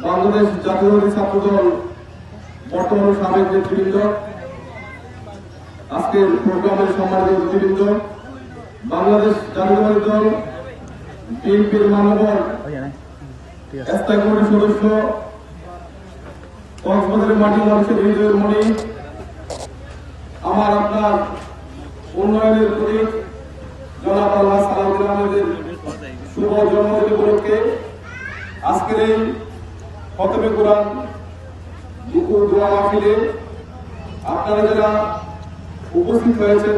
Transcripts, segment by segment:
বাংলাদেশ জাতীয়তাবাদী ছাত্রদল বর্তমান সাবেক নেতৃবৃন্দ, আজকের প্রোগ্রামের সম্মানিত অতিথিবৃন্দ, বাংলাদেশ জাতীয়তাবাদী দল বিএনপির মানবর স্থায়ী কমিটির সদস্য, কক্সবাজারের মাটি মানুষের হৃদয়ের মণি, আমার আপনার উন্নয়নের প্রতীক জনাব আল্লাহ সালাউদ্দিন আহমেদের শুভ জন্মদিন উপলক্ষে আজকের এই খতমে কোরআন দুপুর দোয়া মাহফিলে আপনারা যারা উপস্থিত হয়েছেন,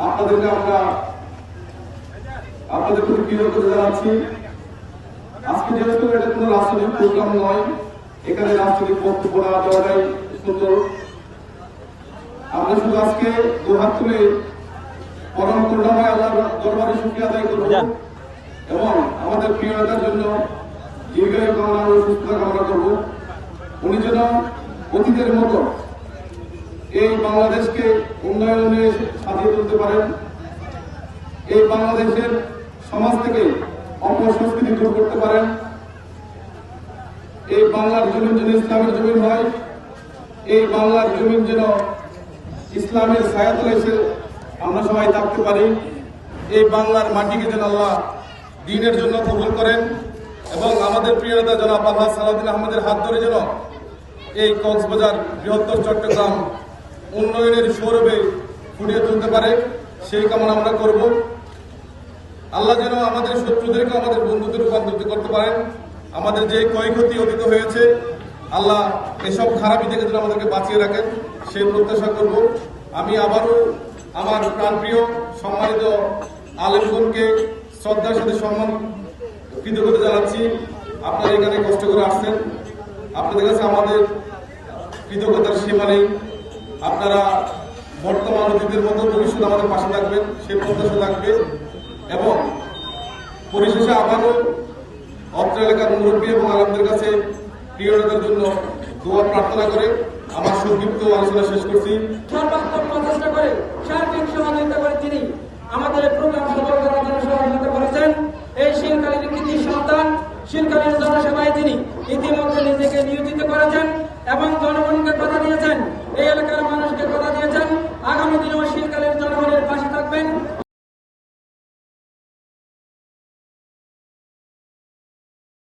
আপনাদেরকে আমরা আপনাদের প্রতি কৃতজ্ঞতা জানাচ্ছি। আজকে যেহেতু এটা কোনো রাজনৈতিক প্রোগ্রাম নয়, এখানে রাজনৈতিক বক্তব্য না দেওয়াটাই সুন্দর। আমরা শুধু আজকে দুহাত তুলে পরম করুণাময় আল্লাহর দরবারে শুকরিয়া আদায় করব এবং আমাদের প্রিয় নেতার জন্য দীর্ঘায়ু কামনা ও সুস্থতা কামনা করব। উনি যেন অতীতের মতো এই বাংলাদেশকে উন্নয়নে সাজিয়ে তুলতে পারেন, এই বাংলাদেশের সমাজ থেকে অপসংস্কৃতি দূর করতে পারেন, এই বাংলার জমিন যেন ইসলামের জমিন হয়, এই বাংলার জমিন যেন ইসলামের ছায়াতলে এসে আমরা সবাই থাকতে পারি, এই বাংলার মাটিকে যেন আল্লাহ দ্বীনের জন্য কবুল করেন এবং আমাদের প্রিয় নেতা জনাব আল্লাহ সালাউদ্দিন আহমেদের হাত ধরে যেন এই কক্সবাজার বৃহত্তর চট্টগ্রাম উন্নয়নের সৌরভে ফুটিয়ে তুলতে পারে, সেই কামনা আমরা করব। আল্লাহ যেন আমাদের শত্রুদেরকে আমাদের বন্ধুদের রূপান্তরিত করতে পারেন, আমাদের যে ক্ষয়ক্ষতি অতীত হয়েছে আল্লাহ এসব খারাপি থেকে যেন আমাদেরকে বাঁচিয়ে রাখেন, সেই প্রত্যাশা করব। আমি আবারও আমার প্রাণপ্রিয় সম্মানিত আলেমগণকে শ্রদ্ধার সাথে সম্মান কৃতজ্ঞতা জানাচ্ছি। আপনারা এখানে কষ্ট করে আসছেন, আপনাদের কাছে আমাদের কৃতজ্ঞতার সীমা নেই। আপনারা বর্তমান অতীতের মতো ভবিষ্যৎ আমাদের পাশে থাকবেন, সেই প্রত্যাশা থাকবে এবং পরিশেষে আবারও অত্র এলাকার মুরব্বী এবং আলমদের কাছে প্রিয় নেতার জন্য দোয়া প্রার্থনা করে আমার সংক্ষিপ্ত আলোচনা শেষ করছি।